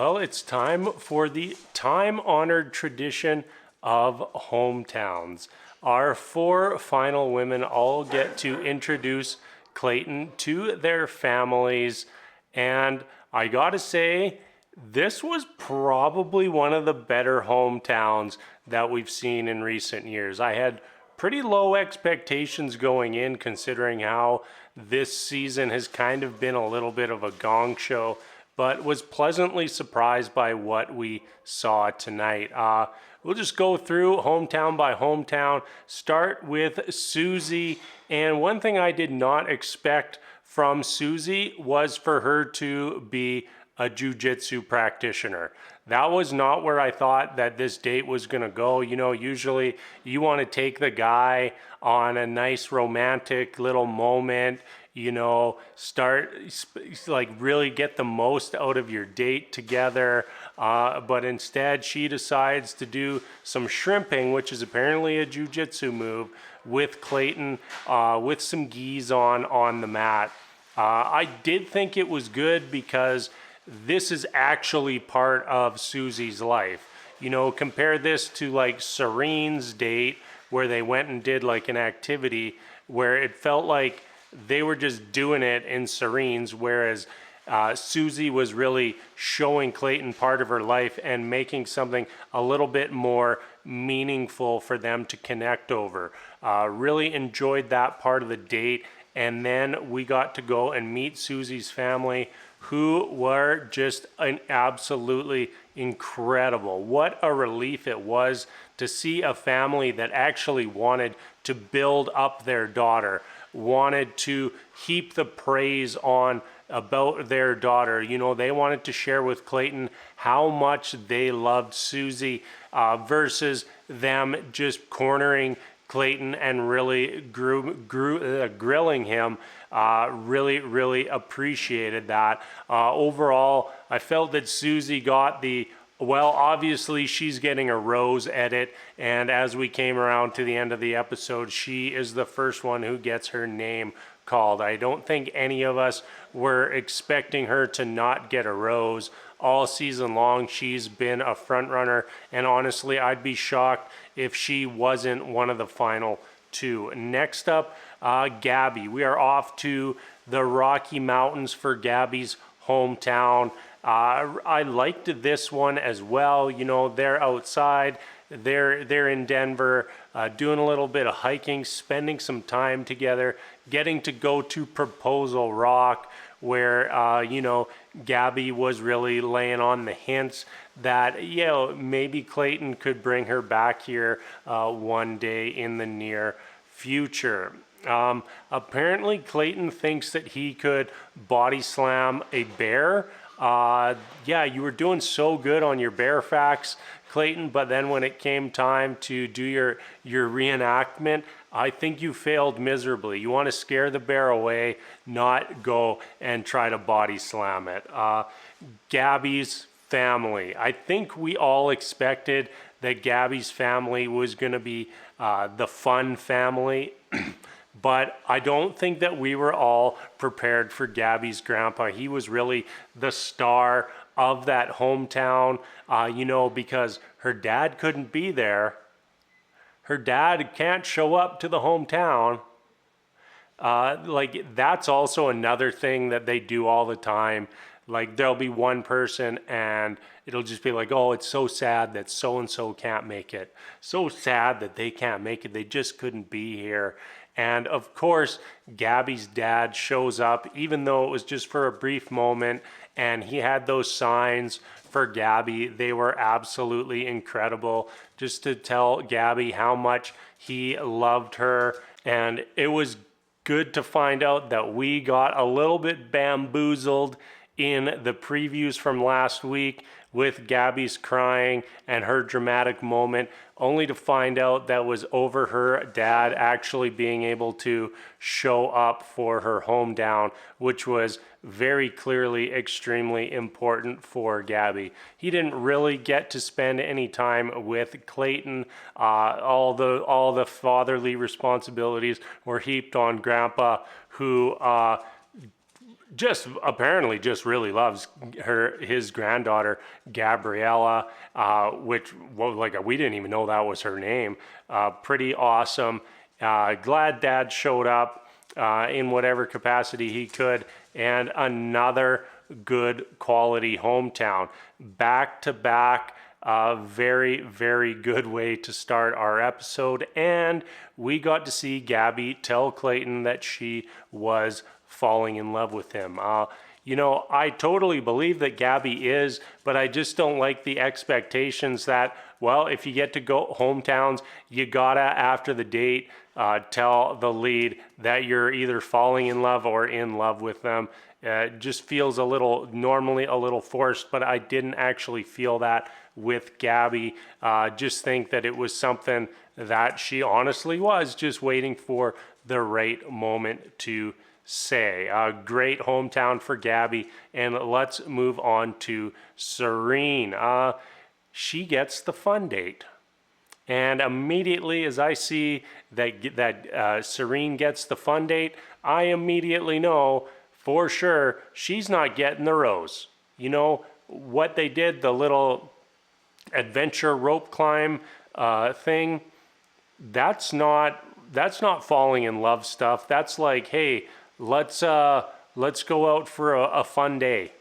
Well, it's time for the time-honored tradition of hometowns. Our four final women all get to introduce Clayton to their families, and I gotta say, this was probably one of the better hometowns that we've seen in recent years. I had pretty low expectations going in, considering how this season has kind of been a little bit of a gong show, but was pleasantly surprised by what we saw tonight. We'll just go through hometown by hometown, start with Susie. And one thing I did not expect from Susie was for her to be a jiu-jitsu practitioner. That was not where I thought that this date was going to go. You know, usually you want to take the guy on a nice romantic little moment, you know, start like really get the most out of your date together. But instead she decides to do some shrimping, which is apparently a jiu-jitsu move, with Clayton, with some gis on the mat. I did think it was good because this is actually part of Susie's life. You know, compare this to like Serene's date where they went and did like an activity where it felt like they were just doing it in Serene's, whereas Susie was really showing Clayton part of her life and making something a little bit more meaningful for them to connect over. Really enjoyed that part of the date. And then we got to go and meet Susie's family, who were just absolutely incredible. What a relief it was to see a family that actually wanted to build up their daughter, wanted to heap the praise on about their daughter. You know, they wanted to share with Clayton how much they loved Susie, versus them just cornering Clayton and really grilling him. Really appreciated that. Overall, I felt that Susie got well, obviously she's getting a rose edit, and as we came around to the end of the episode, she is the first one who gets her name called. I don't think any of us were expecting her to not get a rose. All season long, she's been a front runner, and honestly, I'd be shocked if she wasn't one of the final two. Next up, Gabby. We are off to the Rocky Mountains for Gabby's hometown. I liked this one as well. You know, they're outside, they're in Denver, doing a little bit of hiking, spending some time together, getting to go to Proposal Rock, where you know, Gabby was really laying on the hints that, you know, maybe Clayton could bring her back here one day in the near future. Apparently Clayton thinks that he could body slam a bear. Yeah, you were doing so good on your bear facts, Clayton, but then when it came time to do your reenactment, I think you failed miserably. You want to scare the bear away, not go and try to body slam it. Gabby's family. I think we all expected that Gabby's family was going to be the fun family. But I don't think that we were all prepared for Gabby's grandpa. He was really the star of that hometown, you know, because her dad couldn't be there. Her dad can't show up to the hometown. Like, that's also another thing that they do all the time. Like, there'll be one person and it'll just be like, oh, it's so sad that so-and-so can't make it. So sad that they can't make it. They just couldn't be here. And of course, Gabby's dad shows up, even though it was just for a brief moment, and he had those signs for Gabby. They were absolutely incredible, just to tell Gabby how much he loved her. And it was good to find out that we got a little bit bamboozled in the previews from last week with Gabby's crying and her dramatic moment, only to find out that was over her dad actually being able to show up for her hometown, which was very clearly extremely important for Gabby. He didn't really get to spend any time with Clayton. All the fatherly responsibilities were heaped on Grandpa, who just apparently just really loves his granddaughter Gabriella, which well, like we didn't even know that was her name. Pretty awesome. Glad Dad showed up in whatever capacity he could, and another good quality hometown back to back. A very, very good way to start our episode. And we got to see Gabby tell Clayton that she was falling in love with him. I totally believe that Gabby is, but I just don't like the expectations that, well, if you get to go hometowns, you gotta, after the date, tell the lead that you're either falling in love or in love with them. It just feels normally a little forced, but I didn't actually feel that with Gabby. Just think that it was something that she honestly was just waiting for the right moment to say. A great hometown for Gabby, and let's move on to Serene. She gets the fun date. And immediately as I see that Serene gets the fun date, I immediately know for sure she's not getting the rose. You know, what they did, the little adventure rope climb thing, that's not falling in love stuff. That's like, hey, let's go out for a fun day.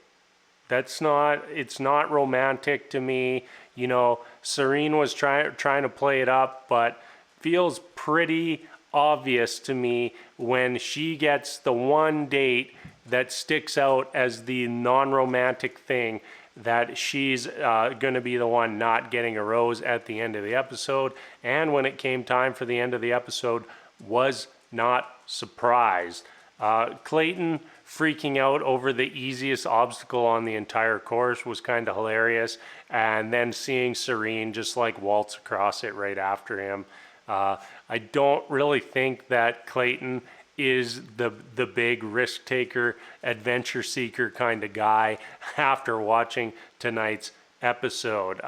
It's not romantic to me. You know, Serene was trying to play it up, but feels pretty obvious to me when she gets the one date that sticks out as the non-romantic thing, that she's going to be the one not getting a rose at the end of the episode. And when it came time for the end of the episode, was not surprised. Clayton freaking out over the easiest obstacle on the entire course was kind of hilarious. And then seeing Serene just like waltz across it right after him. I don't really think that Clayton is the big risk taker, adventure seeker kind of guy after watching tonight's episode.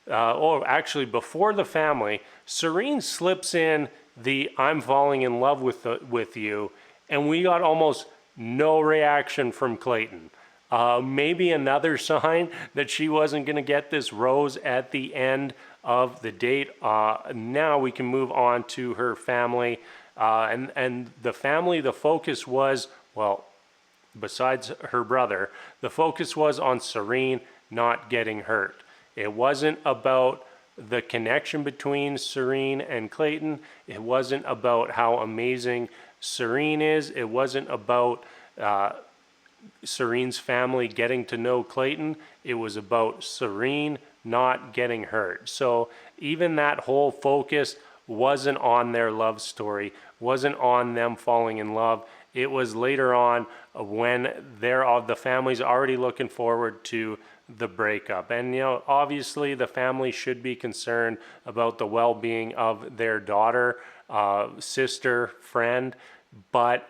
Actually before the family, Serene slips in the "I'm falling in love with you," and we got almost no reaction from Clayton. Maybe another sign that she wasn't going to get this rose at the end of the date. Now we can move on to her family. And the family, the focus was, well, besides her brother, the focus was on Serene not getting hurt. It wasn't about the connection between Serene and Clayton. It wasn't about how amazing Serene is. It wasn't about Serene's family getting to know Clayton. It was about Serene not getting hurt. So even that whole focus wasn't on their love story, wasn't on them falling in love. It was later on when the family's already looking forward to the breakup. And obviously the family should be concerned about the well-being of their daughter, sister, friend, but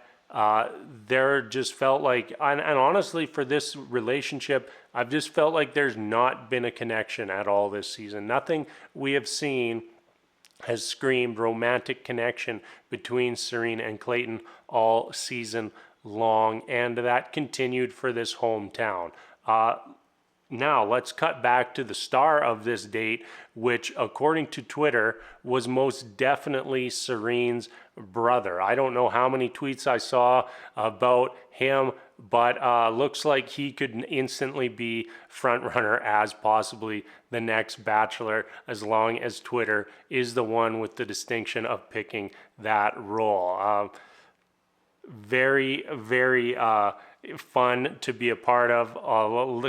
there just felt like, and honestly for this relationship, I've just felt like there's not been a connection at all this season. Nothing we have seen has screamed romantic connection between Serene and Clayton all season long, and that continued for this hometown. Now let's cut back to the star of this date, which according to Twitter was most definitely Serene's brother. I don't know how many tweets I saw about him, but looks like he could instantly be front runner as possibly the next Bachelor, as long as Twitter is the one with the distinction of picking that role. Very, very fun to be a part of,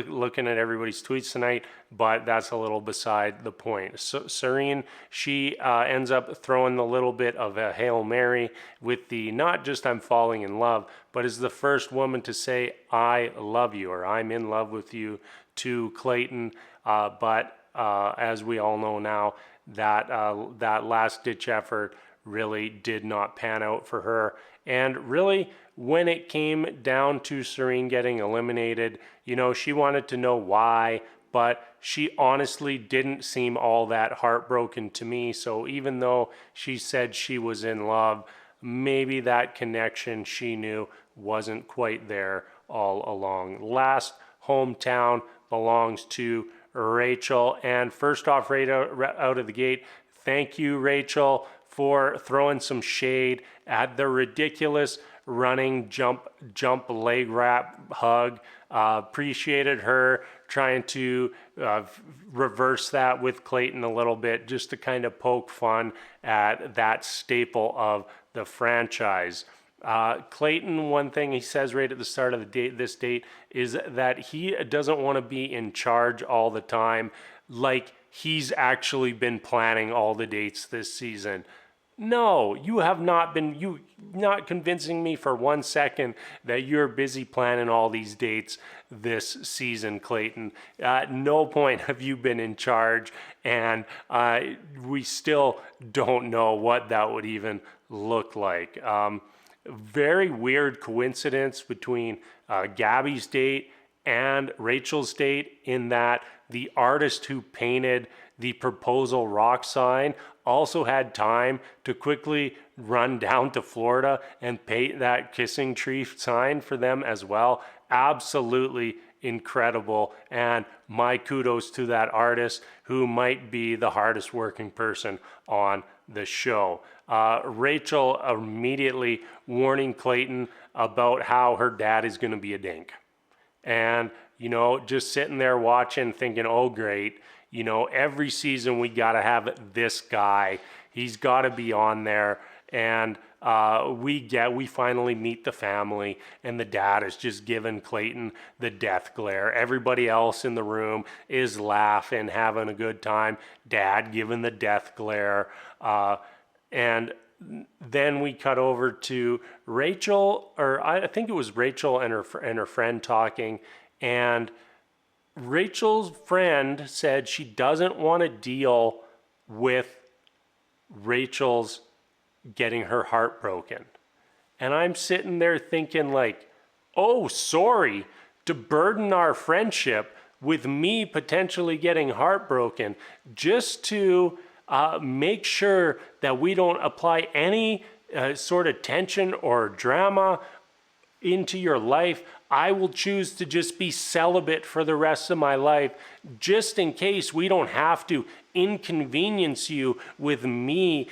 looking at everybody's tweets tonight, but that's a little beside the point. So Serene, she ends up throwing the little bit of a Hail Mary with the not just "I'm falling in love," but is the first woman to say "I love you" or "I'm in love with you" to Clayton. But as we all know now, that last ditch effort really did not pan out for her. And really, when it came down to Serene getting eliminated, she wanted to know why, but she honestly didn't seem all that heartbroken to me. So even though she said she was in love, maybe that connection she knew wasn't quite there all along. Last hometown belongs to Rachel. And first off, right out of the gate, thank you, Rachel, for throwing some shade at the ridiculous running jump leg wrap hug. Appreciated her trying to reverse that with Clayton a little bit, just to kind of poke fun at that staple of the franchise. Clayton, one thing he says right at the start of this date is that he doesn't want to be in charge all the time, like he's actually been planning all the dates this season. No, you have not been, you not convincing me for 1 second that you're busy planning all these dates this season, Clayton. At no point have you been in charge, and we still don't know what that would even look like. Very weird coincidence between Gabby's date and Rachel's date, in that the artist who painted the proposal rock sign also had time to quickly run down to Florida and paint that kissing tree sign for them as well. Absolutely incredible, and my kudos to that artist, who might be the hardest working person on the show. Rachel immediately warning Clayton about how her dad is going to be a dink. And, you know, just sitting there watching, thinking, oh, great. You know, every season we got to have this guy. He's got to be on there. And we finally meet the family, and the dad is just giving Clayton the death glare. Everybody else in the room is laughing, having a good time. Dad giving the death glare. And then we cut over to Rachel, or I think it was Rachel and her friend talking, and Rachel's friend said she doesn't want to deal with Rachel's getting her heart broken. And I'm sitting there thinking, like, oh, sorry to burden our friendship with me potentially getting heartbroken, just to make sure that we don't apply any sort of tension or drama into your life. I will choose to just be celibate for the rest of my life, just in case we don't have to inconvenience you with me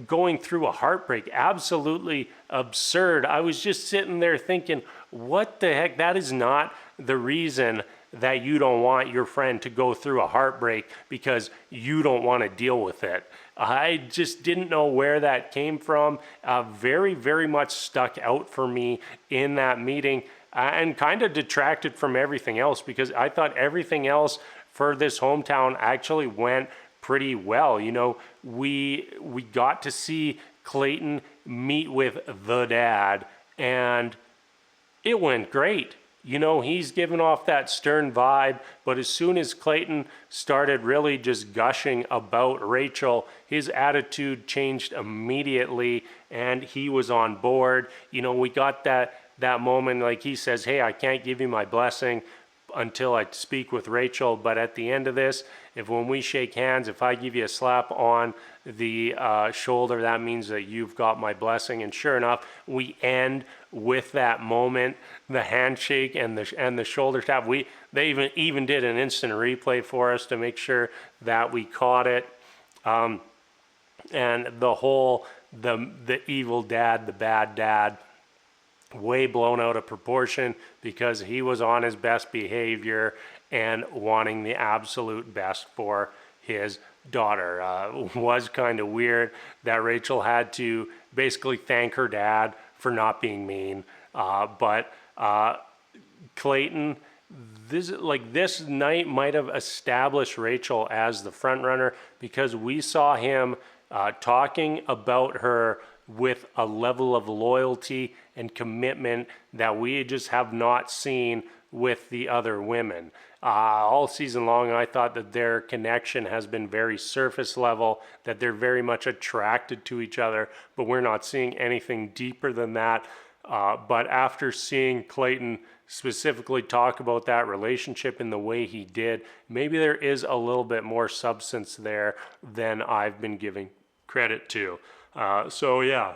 going through a heartbreak. Absolutely absurd. I was just sitting there thinking, what the heck? That is not the reason that you don't want your friend to go through a heartbreak, because you don't want to deal with it. I just didn't know where that came from. Very, very much stuck out for me in that meeting, and kind of detracted from everything else, because I thought everything else for this hometown actually went pretty well. You know, we got to see Clayton meet with the dad, and it went great. You know, he's giving off that stern vibe, but as soon as Clayton started really just gushing about Rachel, his attitude changed immediately, and he was on board. You know, we got that moment, like he says, hey, I can't give you my blessing until I speak with Rachel, but at the end of this, when we shake hands, if I give you a slap on the shoulder, that means that you've got my blessing. And sure enough, we end with that moment, the handshake and the shoulder tap. They even did an instant replay for us to make sure that we caught it. And the evil dad, the bad dad, way blown out of proportion, because he was on his best behavior and wanting the absolute best for his daughter. Was kind of weird that Rachel had to basically thank her dad for not being mean. But Clayton, this night might have established Rachel as the front runner, because we saw him talking about her with a level of loyalty and commitment that we just have not seen with the other women. All season long, I thought that their connection has been very surface level, that they're very much attracted to each other, but we're not seeing anything deeper than that. But after seeing Clayton specifically talk about that relationship in the way he did, maybe there is a little bit more substance there than I've been giving credit to. So yeah,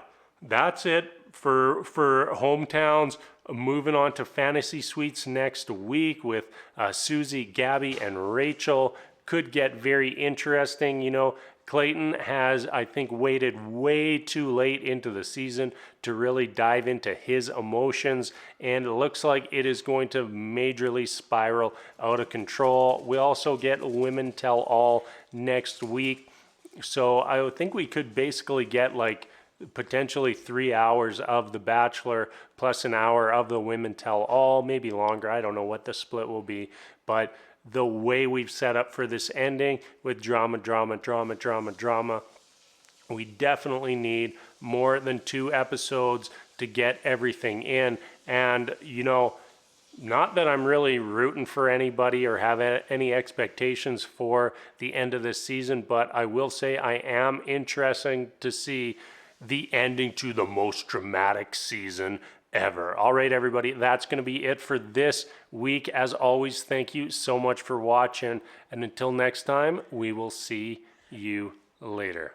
that's it for hometowns. Moving on to fantasy suites next week with Susie, Gabby, and Rachel. Could get very interesting. You know, Clayton has, I think, waited way too late into the season to really dive into his emotions, and it looks like it is going to majorly spiral out of control. We also get Women Tell All next week, so I think we could basically get like potentially 3 hours of The Bachelor plus an hour of the Women Tell All, maybe longer. I don't know what the split will be, but the way we've set up for this ending with drama, we definitely need more than 2 episodes to get everything in. And, you know, not that I'm really rooting for anybody or have any expectations for the end of this season, but I will say I am interested to see the ending to the most dramatic season ever. All right, everybody, that's going to be it for this week. As always, thank you so much for watching. And until next time, we will see you later.